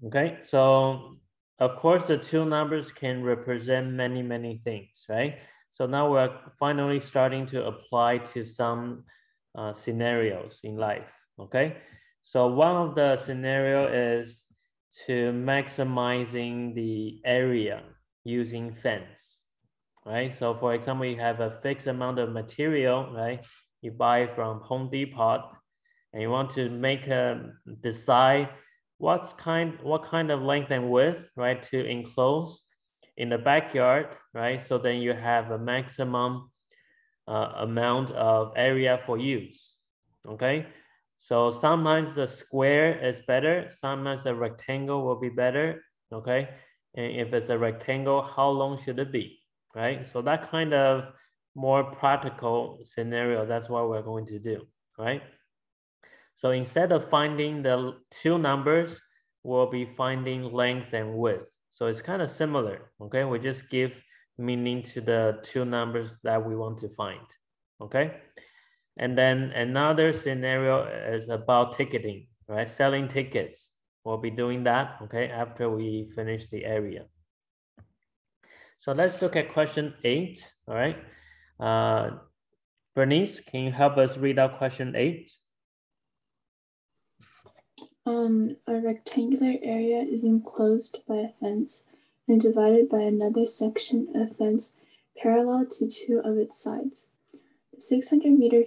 Okay, so of course the two numbers can represent many things, right? So now we're finally starting to apply to some scenarios in life, okay? So one of the scenario is to maximizing the area using fence, right? So for example, you have a fixed amount of material, right? You buy from Home Depot and you want to make decide what kind of length and width, right, to enclose in the backyard, right? So then you have a maximum amount of area for use, okay? So sometimes the square is better, sometimes a rectangle will be better, okay? And if it's a rectangle, how long should it be, right? So that kind of more practical scenario, that's what we're going to do, right? So instead of finding the two numbers, we'll be finding length and width. So it's kind of similar, okay? We just give meaning to the two numbers that we want to find, okay? And then another scenario is about ticketing, right? Selling tickets. We'll be doing that, okay, after we finish the area. So let's look at question 8, all right? Bernice, can you help us read out question 8? A rectangular area is enclosed by a fence and divided by another section of fence parallel to two of its sides. The 600-meter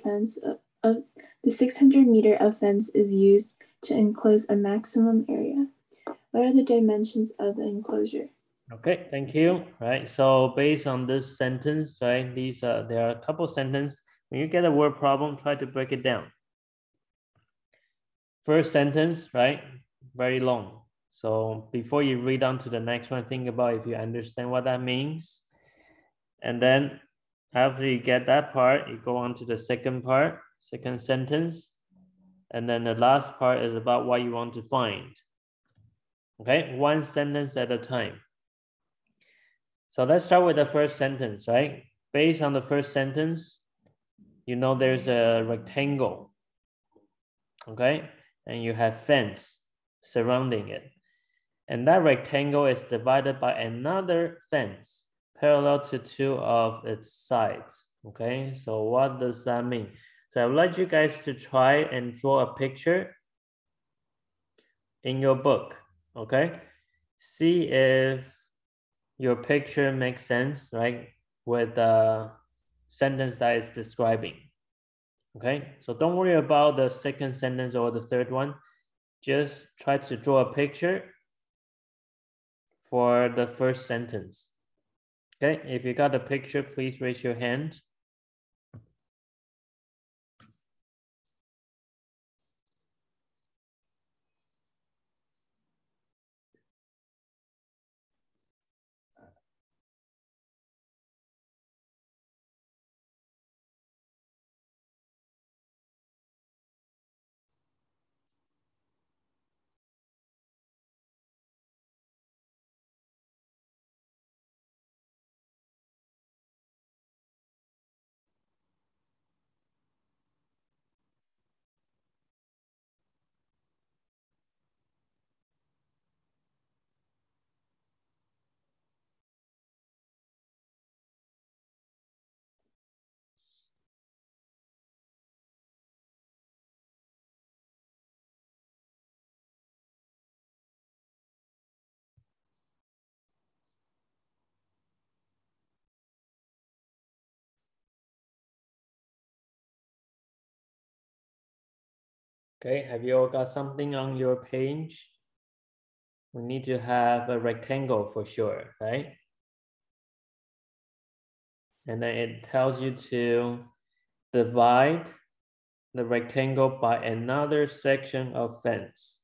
of fence is used to enclose a maximum area. What are the dimensions of the enclosure? Okay, thank you. Right. So based on this sentence, right, there are a couple sentences. When you get a word problem, try to break it down. First sentence, right? Very long. So before you read on to the next one, think about if you understand what that means. And then after you get that part, you go on to the second part, second sentence. And then the last part is about what you want to find. Okay, one sentence at a time. So let's start with the first sentence, right? Based on the first sentence, you know there's a rectangle, okay? And you have fence surrounding it. And that rectangle is divided by another fence parallel to two of its sides, okay? So what does that mean? So I would like you guys to try and draw a picture in your book, okay? See if your picture makes sense, right? With the sentence that is describing. Okay, so don't worry about the second sentence or the third one. Just try to draw a picture for the first sentence. Okay, if you got a picture, please raise your hand. Okay, have you all got something on your page? We need to have a rectangle for sure, right? And then it tells you to divide the rectangle by another section of fence.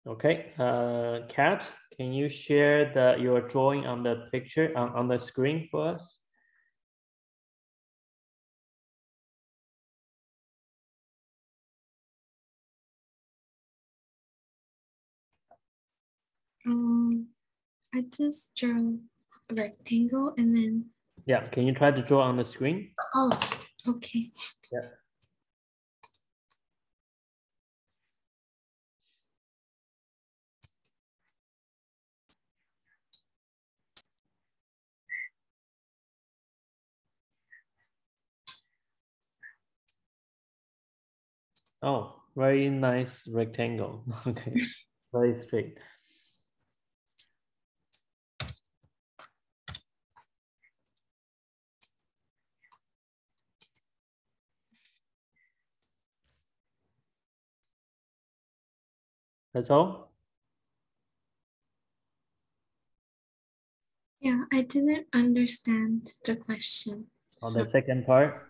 Okay, Kat, can you share your drawing on the picture on the screen for us? I just drew a rectangle and then. Yeah, can you try to draw on the screen? Oh, Okay. Yeah. Oh, very nice rectangle. Okay, very straight. That's all? Yeah, I didn't understand the question. On So, the second part,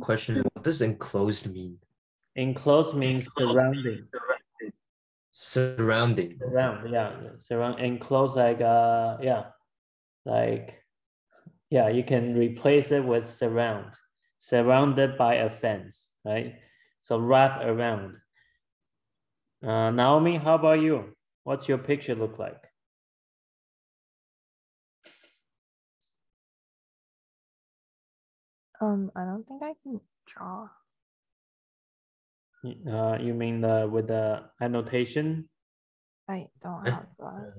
Question, what does enclosed mean? enclosed means surrounding. Surrounding. Surround, yeah, surround, enclosed like, yeah, like, yeah, you can replace it with surround, surrounded by a fence, right? So wrap around. Naomi, how about you? What's your picture look like? I don't think I can draw. You mean with the annotation? I don't have that.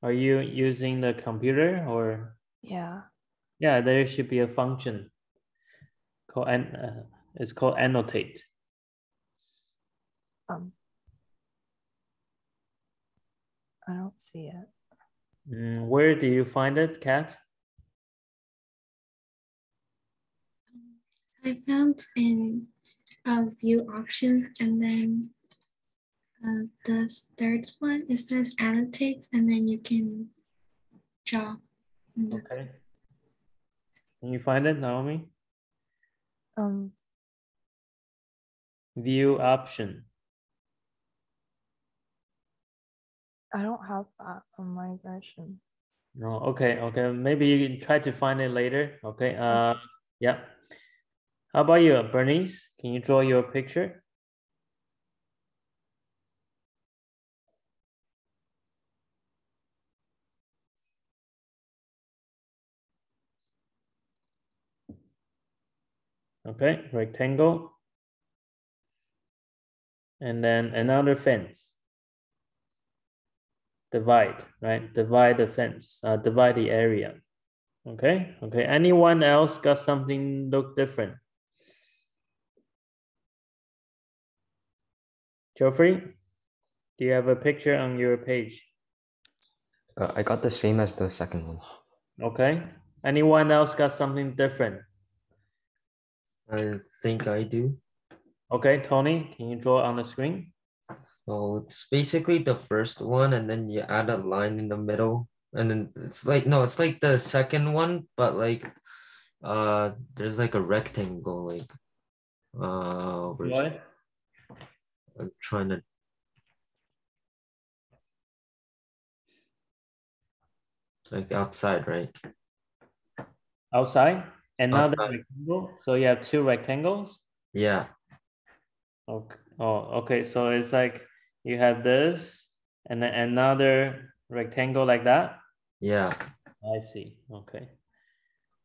Are you using the computer or? Yeah. Yeah, there should be a function called it's called annotate. I don't see it. Where do you find it, Kat? I found in view options, and then the third one, it says annotate, and then you can draw. Okay. Can you find it, Naomi? View option. I don't have that on my version. No, okay, okay. Maybe you can try to find it later. Okay. Yeah. How about you, Bernice? Can you draw your picture? Okay, rectangle. And then another fence. Divide, right? Divide the fence, divide the area. Okay, okay. Anyone else got something look different? Geoffrey, do you have a picture on your page? I got the same as the second one. Okay. Anyone else got something different? I think I do. Okay, Tony, can you draw on the screen? So it's basically the first one, and then you add a line in the middle, and then it's like, no, it's like the second one, but like there's like a rectangle, like What? I'm trying to, like outside, right? Outside? Another Outside. rectangle? So you have two rectangles? Yeah. Okay. Oh, okay. So it's like you have this and then another rectangle like that? Yeah. I see. Okay.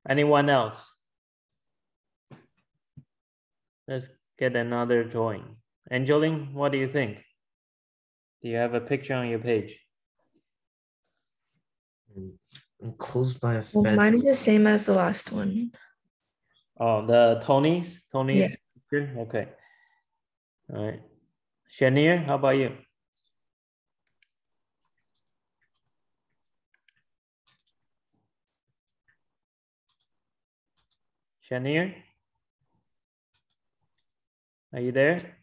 Anyone else? Let's get another drawing. Angeline, what do you think? Do you have a picture on your page? Enclosed by a Well, fence. mine is the same as the last one. Oh, the Tony's Yeah. picture? Okay. All right. Shanier, how about you? Shanier? Are you there?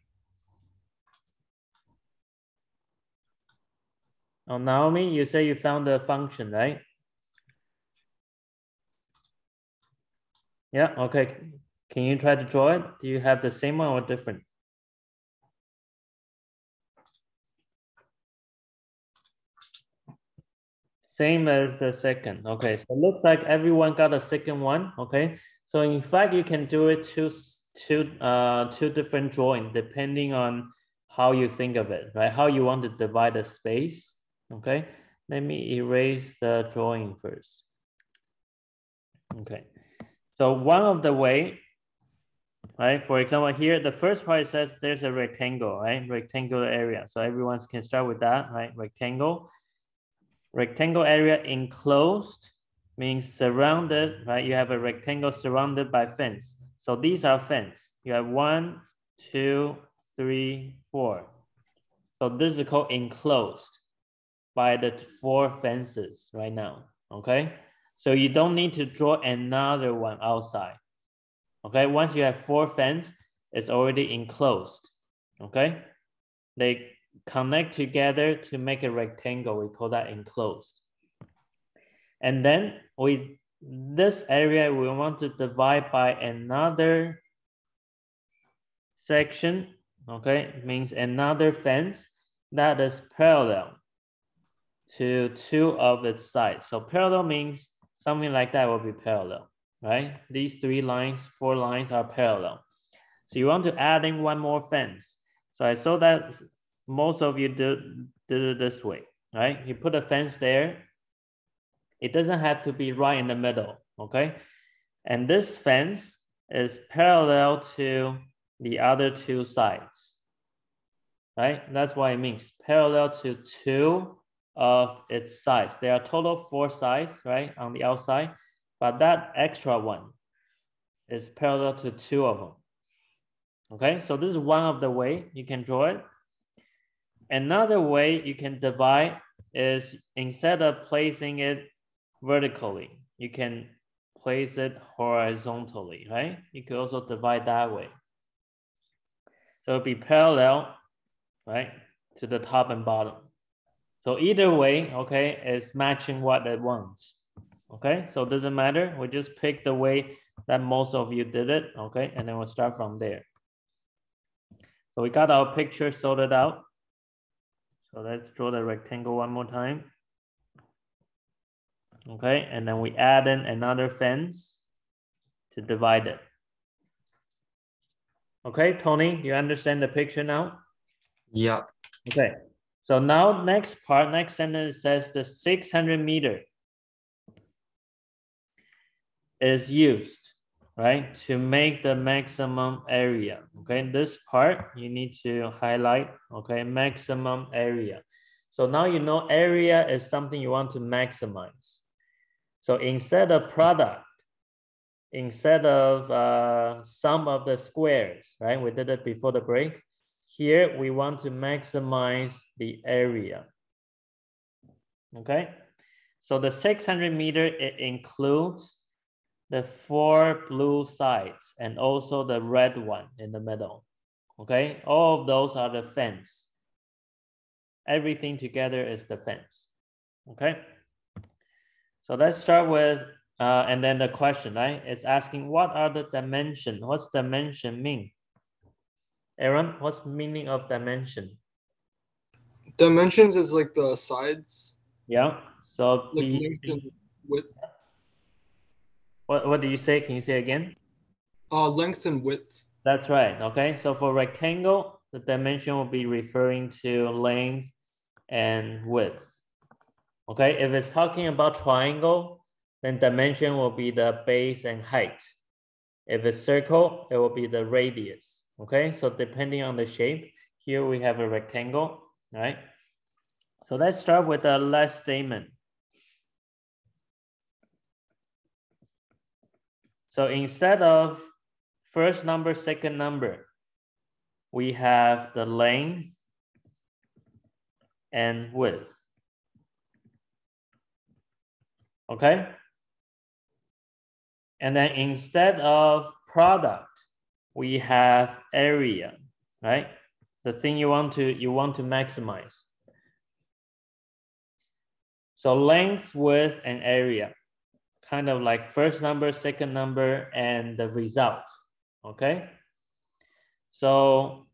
Oh, Naomi, you say you found the function, right? Yeah, okay. Can you try to draw it? Do you have the same one or different? Same as the second. Okay, so it looks like everyone got a second one. Okay, so in fact, you can do it two different drawings depending on how you think of it, right? How you want to divide the space. Okay, Let me erase the drawing first. Okay, so one of the way, right? For example, here, the first part says there's a rectangle, right? Rectangular area. So everyone can start with that, right? Rectangle. Rectangle area enclosed means surrounded, right? You have a rectangle surrounded by fence. So these are fence. You have 1, 2, 3, 4. So this is called enclosed by the 4 fences right now, okay? So you don't need to draw another one outside, okay? Once you have 4 fence, it's already enclosed, okay? They connect together to make a rectangle. We call that enclosed. And then this area, we want to divide by another section, okay? It means another fence that is parallel to 2 of its sides. So parallel means something like that will be parallel, right? These 3 lines, 4 lines are parallel. So you want to add in one more fence. So I saw that most of you did it this way, right? You put a fence there. It doesn't have to be right in the middle, okay? And this fence is parallel to the other 2 sides, right? That's what it means, parallel to 2 of its sides. There are total 4 sides, right, on the outside, but that extra one is parallel to 2 of them. Okay, so this is one of the way you can draw it. Another way you can divide is instead of placing it vertically, you can place it horizontally, right? You could also divide that way. So it'll be parallel, right, to the top and bottom. So either way, okay, is matching what it wants. Okay, so it doesn't matter. We just pick the way that most of you did it, okay, and then we'll start from there. So we got our picture sorted out. So let's draw the rectangle one more time. Okay, and then we add in another fence to divide it. Okay, Tony, you understand the picture now? Yeah. Okay, so now next part, next sentence says the 600 meter is used, right, to make the maximum area. Okay, this part you need to highlight, okay, maximum area. So now you know area is something you want to maximize. So instead of product, instead of sum of the squares, right, we did it before the break. Here we want to maximize the area. Okay, so the 600 meter, it includes the 4 blue sides and also the red one in the middle. Okay, all of those are the fence. Everything together is the fence. Okay, so let's start with and then the question, right? It's asking what are the dimension? What's dimension mean? Aaron, what's the meaning of dimension? Dimensions is like the sides. Yeah, so like length and width. What do you say? Can you say again? Length and width. That's right. Okay, so for rectangle, the dimension will be referring to length and width. Okay, if it's talking about triangle, then dimension will be the base and height. If it's circle, it will be the radius. Okay, so depending on the shape, here we have a rectangle, right? So let's start with the last statement. So instead of first number, second number, we have the length and width. Okay? And then instead of product, we have area, right? The thing you want to maximize. So length, width, and area, kind of like first number, second number, and the result, okay? So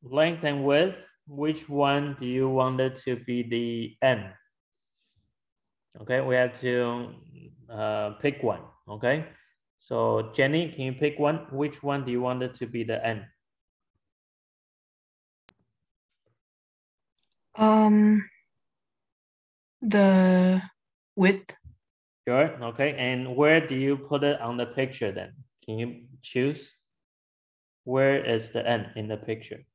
length and width, which one do you want it to be the n? Okay, we have to pick one, okay? So Jenny, can you pick one? Which one do you want it to be the n? The width. Sure. Okay. And where do you put it on the picture then? Can you choose? Where is the n in the picture?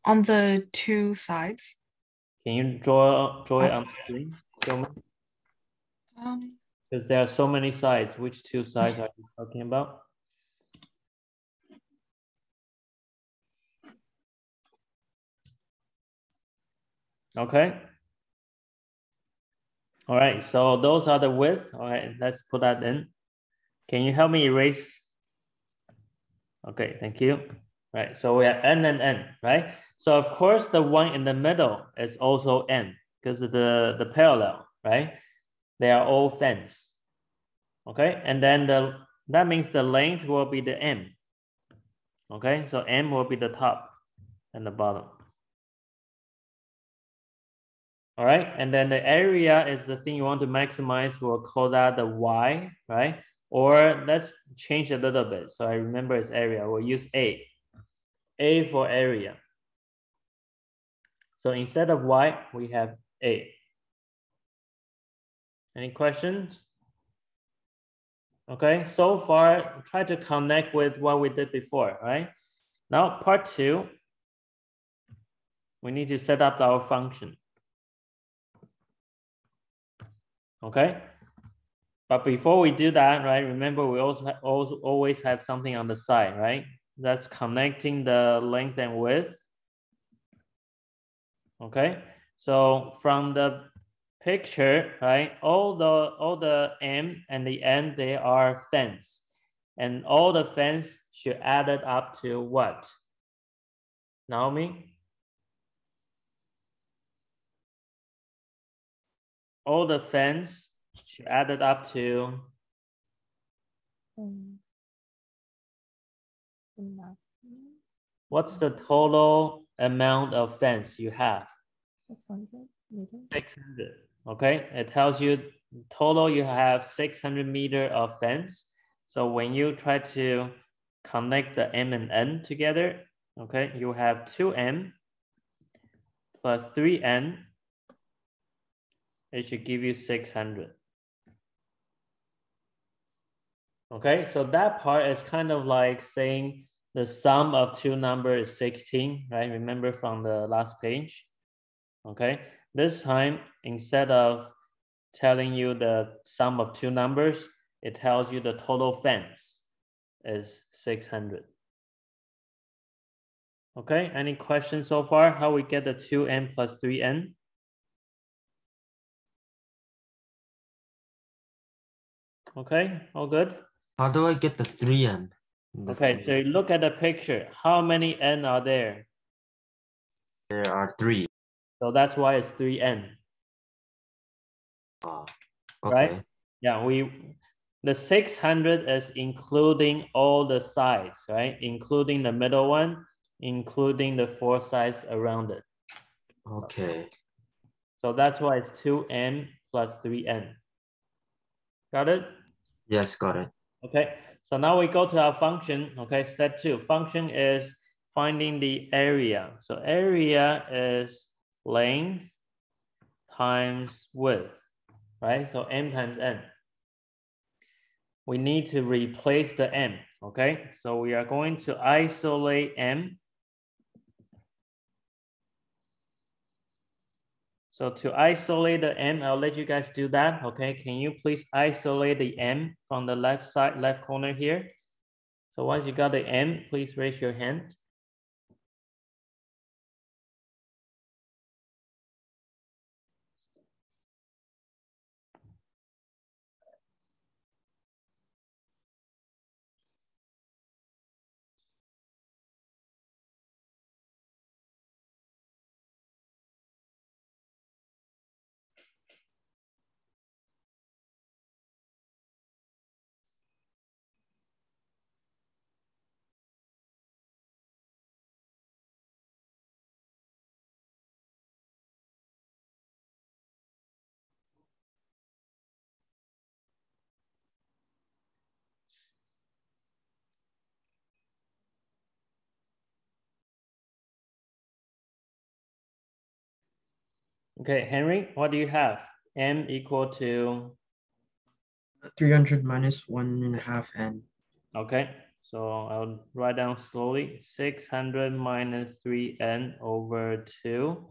On the two sides. Can you draw it on the screen? Show me. Because there are so many sides. Which two sides are you talking about? Okay. All right, so those are the width. All right, let's put that in. Can you help me erase? Okay, thank you. Right, so we have n and n, right? So of course the one in the middle is also n because of the parallel, right? They are all fence. Okay, and then that means the length will be the m. Okay, so m will be the top and the bottom. All right, and then the area is the thing you want to maximize. We'll call that the y, right? Or let's change a little bit. So I remember it's area. We'll use A. A for area. So instead of y, we have A. Any questions? Okay, so far, try to connect with what we did before, right? Now, part 2, we need to set up our function. Okay, but before we do that, right, remember we also always have something on the side, right? That's connecting the length and width. Okay, so from the picture, right, all the m and the n, they are fence, and all the fence should add it up to what? Naomi? All the fence should add it up to what's the total amount of fence you have? 600 meters. 600. Okay, it tells you total you have 600 meters of fence. So when you try to connect the m and n together, okay, you have 2m plus 3n. It should give you 600. Okay, so that part is kind of like saying the sum of two numbers is 16, right? Remember from the last page. Okay, this time, instead of telling you the sum of two numbers, it tells you the total fence is 600. Okay, any questions so far? How we get the 2n plus 3n? Okay, all good? How do I get the 3n? Okay, so you look at the picture. How many n are there? There are 3. So that's why it's 3n. Okay. Right? Yeah, the 600 is including all the sides, right? Including the middle one, including the 4 sides around it. Okay. So that's why it's 2n plus 3n. Got it? Yes, got it. Okay, so now we go to our function. Okay, step 2. Function is finding the area. So area is length times width, right? So m times n. We need to replace the m, okay? So we are going to isolate m. So to isolate the m, I'll let you guys do that, okay? Can you please isolate the m from the left side, left corner here? So once you got the m, please raise your hand. Okay, Henry, what do you have? M equal to, 300 minus 1.5n. okay, so I'll write down slowly, 600 minus 3n over 2,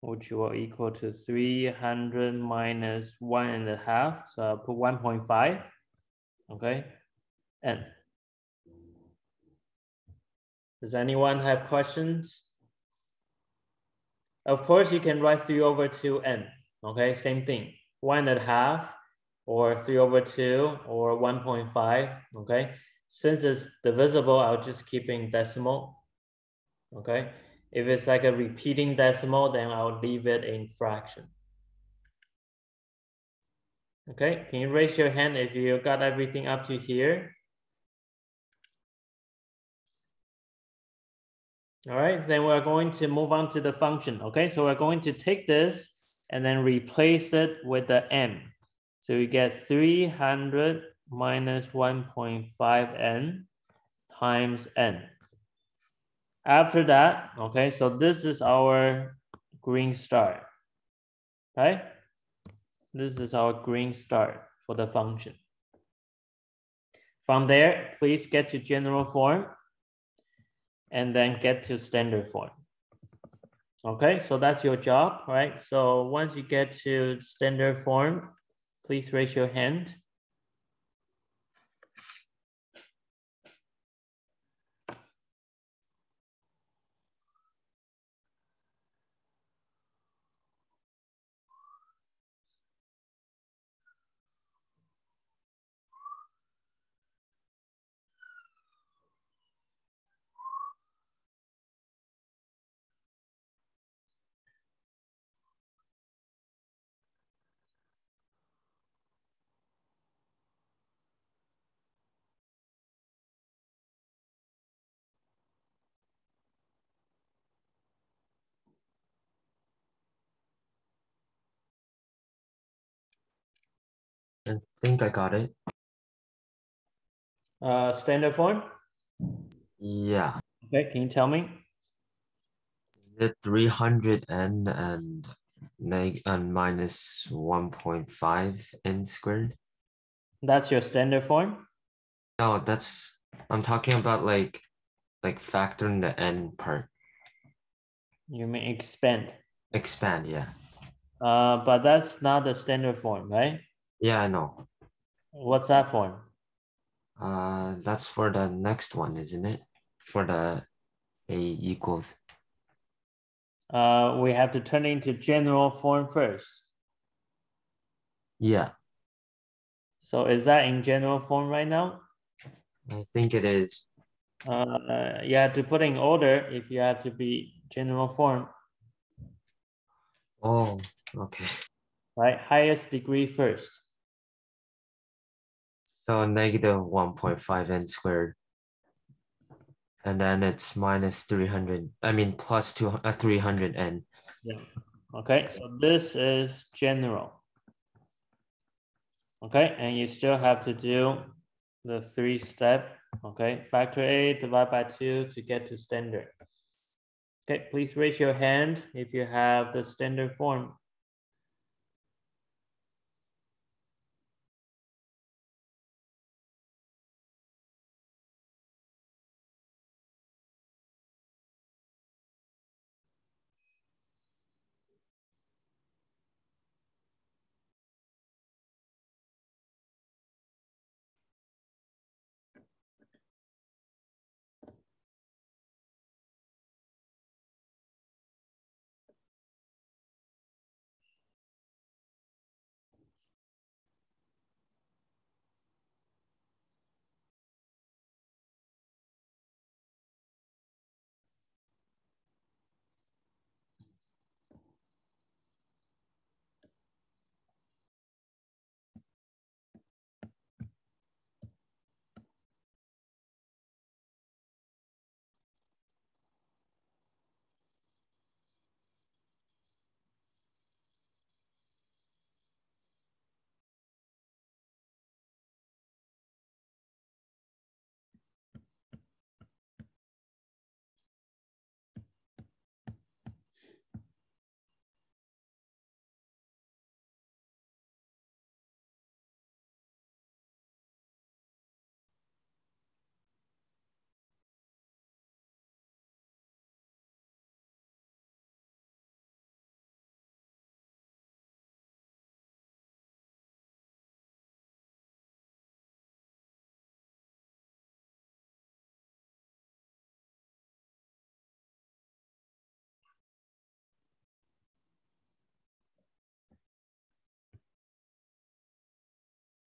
which will equal to 300 minus 1.5. So I'll put 1.5, okay, n. Does anyone have questions? Of course, you can write 3 over 2n, okay, same thing, 1.5 or 3 over 2 or 1.5, okay? Since it's divisible, I'll just keep in decimal, okay? If it's like a repeating decimal, then I'll leave it in fraction. Okay, can you raise your hand if you got everything up to here? All right, then we're going to move on to the function, okay? So we're going to take this and then replace it with the m. So you get 300 minus 1.5n times n. After that, okay, so this is our green star, right? This is our green star for the function. From there, please get to general form and then get to standard form. Okay, so that's your job, right? So once you get to standard form, please raise your hand. I think I got it. Standard form? Yeah. Okay, can you tell me? The 300n and minus 1.5n squared. That's your standard form? No, I'm talking about like factoring the n part. You mean expand? Expand, yeah. But that's not the standard form, right? Yeah, I know. What's that form? That's for the next one, isn't it? For the a equals. We have to turn it into general form first. Yeah, So is that in general form right now? I think it is. You have to put in order if you have to be general form, Oh, okay. right? Highest degree first. So negative 1.5n squared. And then it's minus 300, I mean plus 300n. Yeah. Okay, so this is general. Okay, and you still have to do the 3-step, okay? Factor A, divide by 2 to get to standard. Okay, please raise your hand if you have the standard form.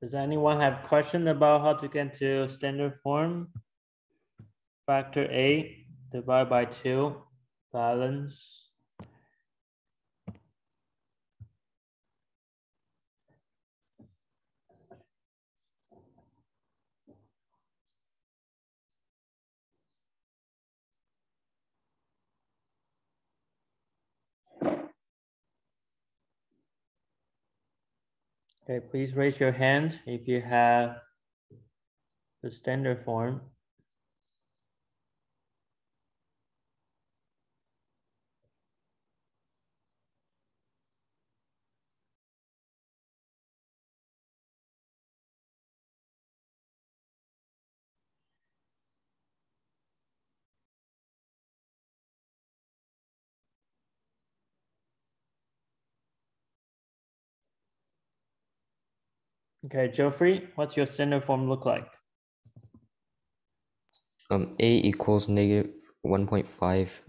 Does anyone have question about how to get to standard form? Factor A divided by 2, balance. Okay, please raise your hand if you have the standard form. Okay, Geoffrey, what's your standard form look like? A equals negative 1.5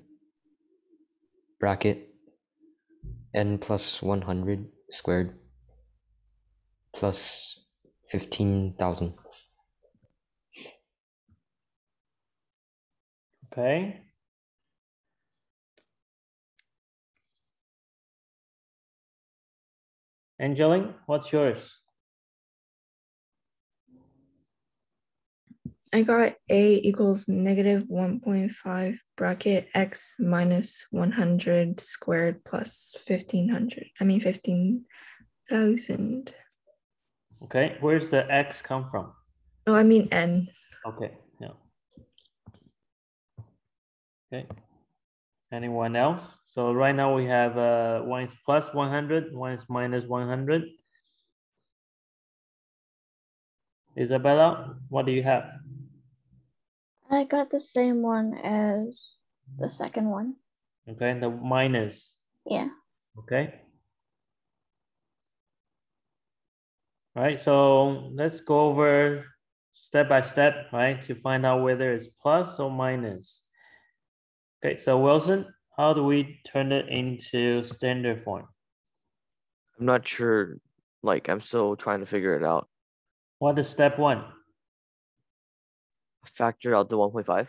bracket n plus 100 squared plus 15,000. Okay. Angeline, what's yours? I got A equals negative 1.5 bracket x minus 100 squared plus 1500. I mean 15,000. Okay, where's the x come from? Oh, I mean n. Okay, yeah. Okay. Anyone else? So right now we have one is plus 100, one is minus 100. Isabella, what do you have? I got the same one as the second one. Okay, and the minus. Yeah. Okay. All right, so let's go over step by step, right, to find out whether it's plus or minus. Okay, so Wilson, how do we turn it into standard form? I'm not sure, like I'm still trying to figure it out. What is step 1? Factor out the 1.5.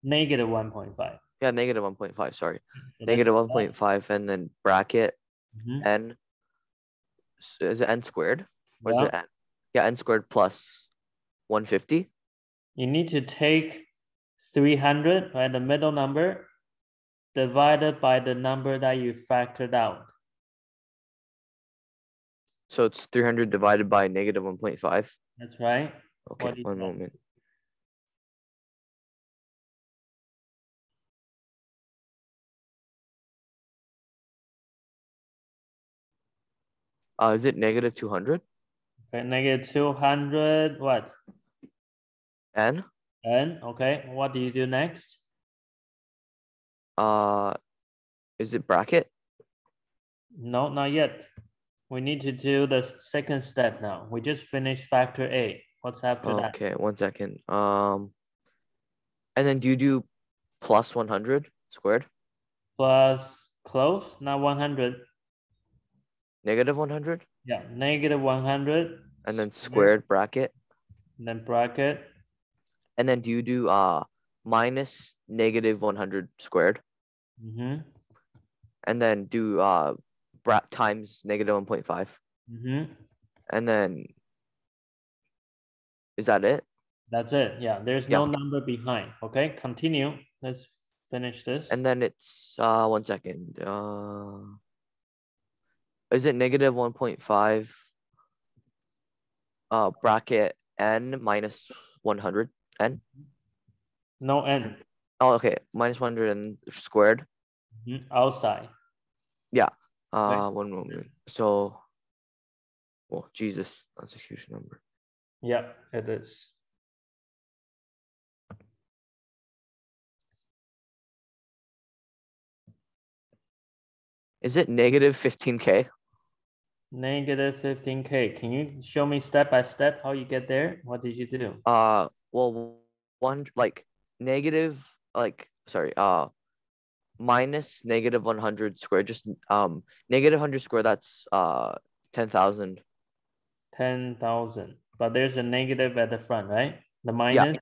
Negative 1.5. Yeah, negative 1.5, sorry. So Negative 1.5 and then bracket n. So is it n squared? Or is it n? Yeah, n squared plus 150. You need to take 300, right, the middle number, divided by the number that you factored out. So it's 300 divided by negative 1.5. That's right. Okay, one moment. Is it negative 200? Okay, negative 200, what? N. N, okay. What do you do next? Is it bracket? No, not yet. We need to do the second step now. We just finished factor A. What's after that? Okay, 1 second. And then do you do plus 100 squared? Plus close, not 100. Negative 100? Yeah, negative 100. And then squared bracket. And then bracket. And then do you do minus negative 100 squared? And then do times negative 1.5. And then is that it? That's it. Yeah, there's no number behind. Okay, continue. Let's finish this. And then it's 1 second. Is it negative 1.5 bracket n minus 100 n? No n. Oh, okay. Minus 100 and squared. Outside. Yeah. One moment. So, oh Jesus, that's a huge number. Yeah, it is. Is it negative 15K? Negative 15K. Can you show me step by step how you get there? What did you do? Well, minus negative 100 squared, just negative 100 squared, that's 10,000. 10,000, but there's a negative at the front, right? The Yeah. minus.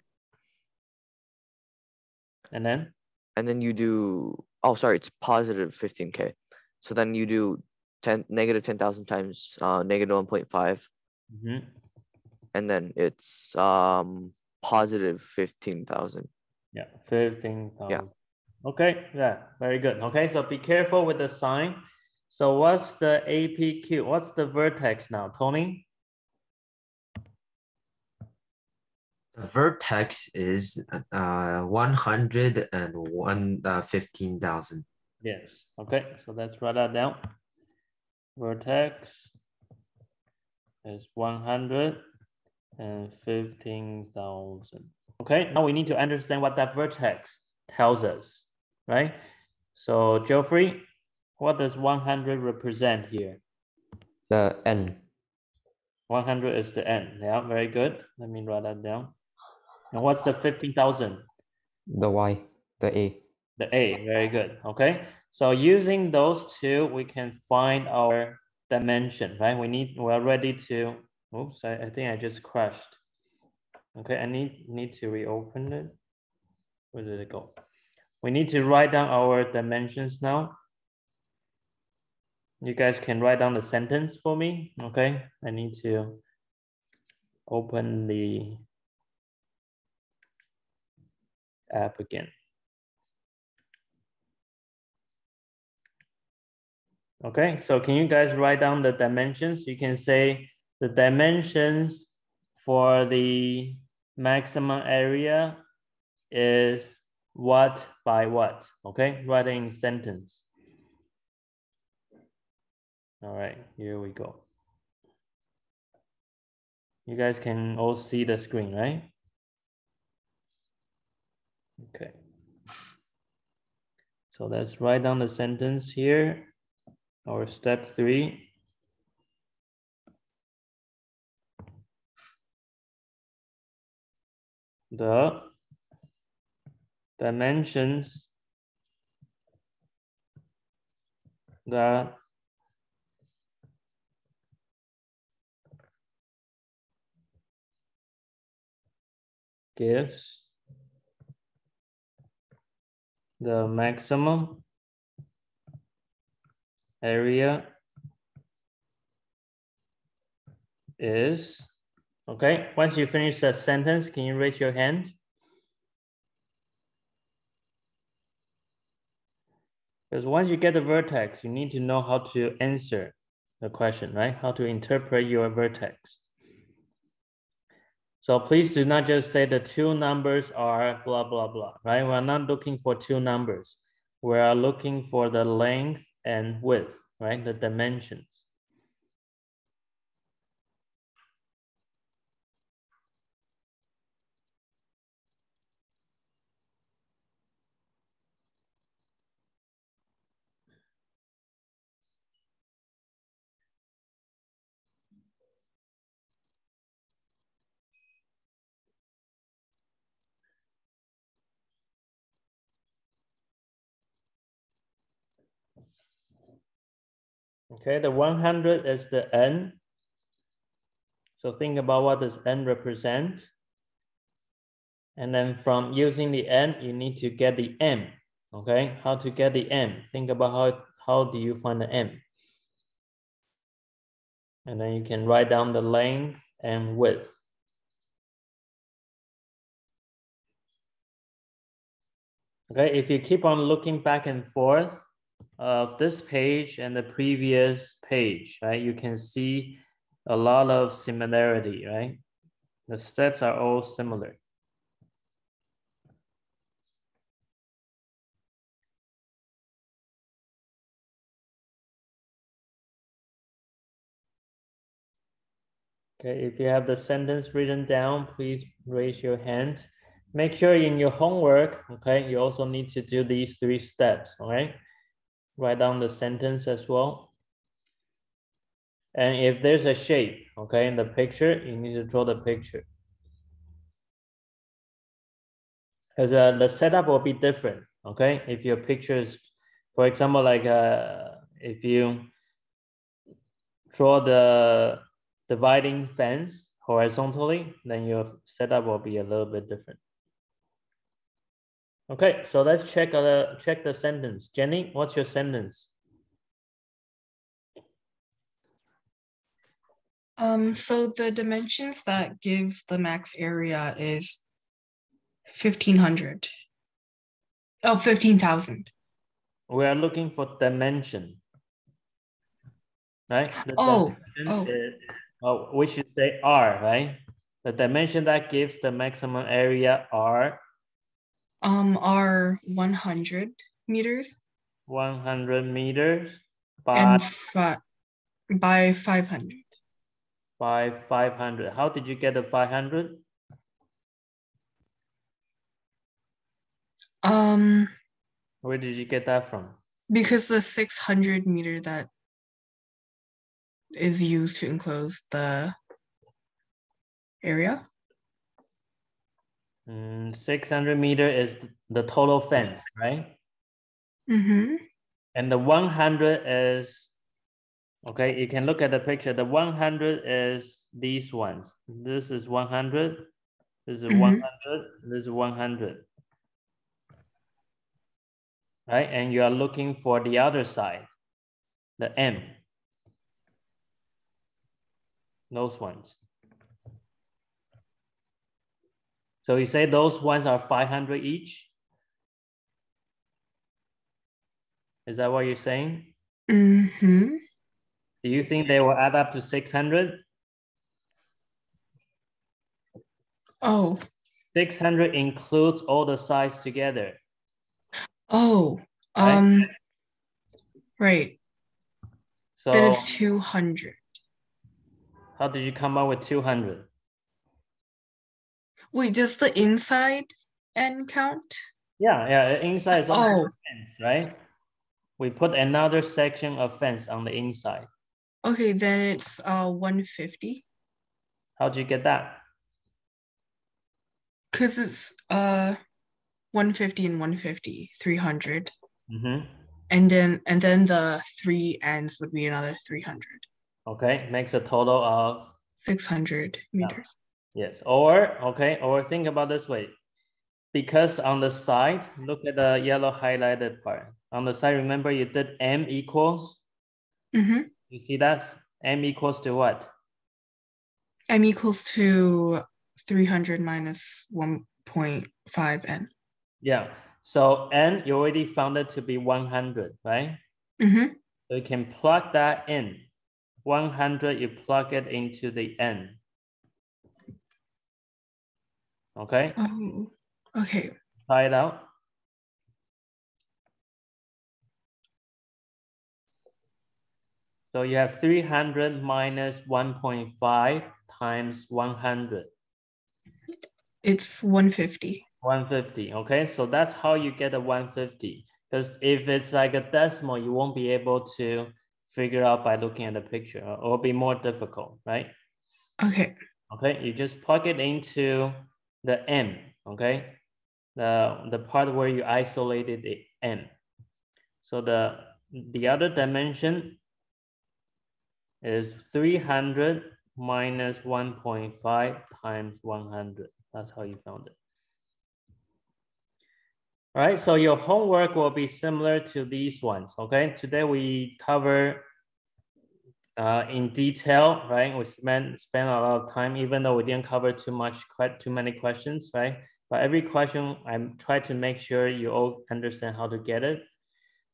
And then you do, oh, sorry, it's positive 15K. So then you do negative 10,000 times negative 1.5. And then it's positive 15,000. Yeah, 15,000. Yeah. Okay, yeah, very good. Okay, so be careful with the sign. So what's the APQ? What's the vertex now, Tony? The vertex is 115,000. Yes. Okay, so let's write that down. Vertex is 115,000. Okay, now we need to understand what that vertex tells us, right? So Geoffrey, what does 100 represent here? The N. 100 is the N. Yeah, very good. Let me write that down. And what's the 15,000? The Y. The A. The A, very good. Okay, so using those two, we can find our dimension, right? We're ready to, oops, I think I just crashed. Okay, I need to reopen it. Where did it go? We need to write down our dimensions now. You guys can write down the sentence for me, okay? I need to open the app again. Okay, so can you guys write down the dimensions? You can say the dimensions for the maximum area is what by what, okay? Write in sentence. All right, here we go. You guys can all see the screen, right? Okay. So let's write down the sentence here. Our step 3. The dimensions that gives the maximum area is, okay, once you finish that sentence, can you raise your hand? Because once you get the vertex, you need to know how to answer the question, right? How to interpret your vertex. So please do not just say the two numbers are blah, blah, blah, right? We're not looking for two numbers. We are looking for the length and width, right? The dimensions. Okay, the 100 is the N. So think about what does N represent. And then from using the N, you need to get the M. Okay, how to get the M? Think about how do you find the M? And then you can write down the length and width. Okay, if you keep on looking back and forth of this page and the previous page, right, you can see a lot of similarity, right? The steps are all similar. Okay, if you have the sentence written down, please raise your hand. Make sure in your homework, okay, you also need to do these 3 steps, all right? Write down the sentence as well. And if there's a shape, okay, in the picture, you need to draw the picture. Because the setup will be different, okay? If your picture is, for example, like if you draw the dividing fence horizontally, then your setup will be a little bit different. Okay, so let's check the sentence. Jenny, what's your sentence? So the dimensions that gives the max area is 1,500. Oh, 15,000. We are looking for dimension, right? We should say R, right? The dimension that gives the maximum area are are 100 meters. 100 meters by and by 500. By 500. How did you get the 500? Where did you get that from? Because the 600 meter that is used to enclose the area. 600 meter is the total fence, right? Mm-hmm. And the 100 is, okay, you can look at the picture. The 100 is these ones. This is 100. This is 100. This is 100. Right? And you are looking for the other side, the M. Those ones. So you say those ones are 500 each? Is that what you're saying? Mm-hmm. Do you think they will add up to 600? Oh. 600 includes all the sides together. Oh. Right? Right. So then it's 200. How did you come up with 200? Wait, does the inside end count? Yeah, inside is also fence, right? We put another section of fence on the inside. Okay, then it's 150. How'd you get that? Because it's 150 and 150, 300. Mm-hmm. And then the three ends would be another 300. Okay, makes a total of 600 meters. Yes, or think about this way. Because on the side, look at the yellow highlighted part. On the side, remember you did M equals? Mm-hmm. You see that? M equals to what? M equals to 300 minus 1.5 N. Yeah, so N, you already found it to be 100, right? Mm-hmm. So you can plug that in. 100, you plug it into the N. Okay? Oh, okay. Try it out. So you have 300 minus 1.5 times 100. It's 150. 150, okay? So that's how you get a 150. Because if it's like a decimal, you won't be able to figure out by looking at the picture. It will be more difficult, right? Okay. Okay, you just plug it into the M, okay? The part where you isolated the M. So the other dimension is 300 minus 1.5 times 100. That's how you found it. All right, so your homework will be similar to these ones, okay? Today we cover in detail, right? We spent a lot of time, even though we didn't cover too many questions, right? But every question, I'm trying to make sure you all understand how to get it.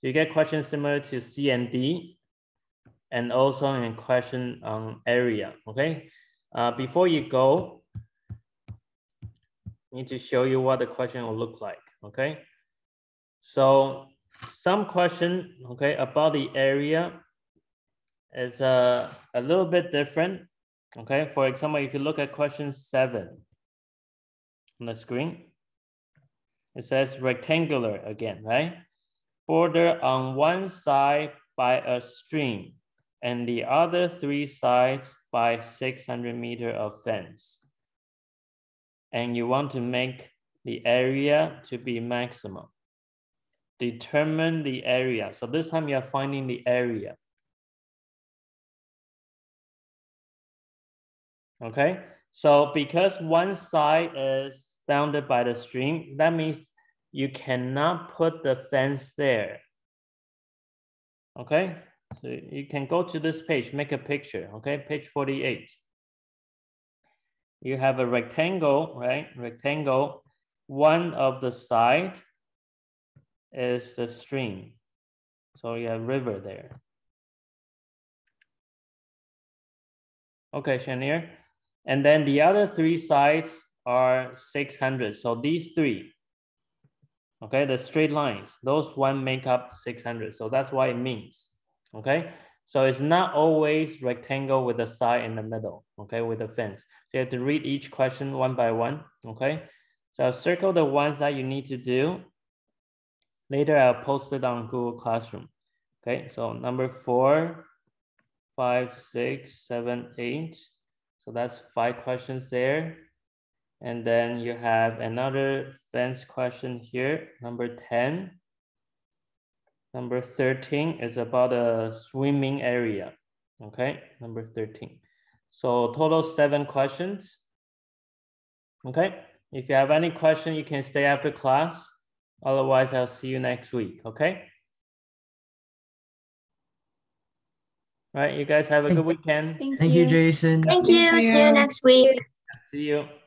You get questions similar to C and D, and also in question on area, okay? Before you go, I need to show you what the question will look like, okay? So some question, okay, about the area is a little bit different, okay? For example, if you look at question 7 on the screen, it says rectangular again, right? Border on one side by a stream and the other 3 sides by 600 meters of fence. And you want to make the area to be maximum. Determine the area. So this time you're finding the area. Okay, so because one side is bounded by the stream, that means you cannot put the fence there. Okay, so you can go to this page, make a picture, okay, page 48. You have a rectangle, right? Rectangle, one of the side is the stream. So you have river there. Okay, Shanier. And then the other three sides are 600. So these three, okay, the straight lines, those one make up 600. So that's what it means, okay? So it's not always rectangle with a side in the middle, okay, with a fence. So you have to read each question one by one, okay? So I'll circle the ones that you need to do. Later, I'll post it on Google Classroom. Okay, so number 4, 5, 6, 7, 8. So that's 5 questions there. And then you have another fence question here, number 10. Number 13 is about a swimming area. Okay, number 13. So total 7 questions. Okay, if you have any question, you can stay after class. Otherwise, I'll see you next week, okay? All right, you guys have a good weekend. Thank you, Jason. Thank you. See you next week. See you.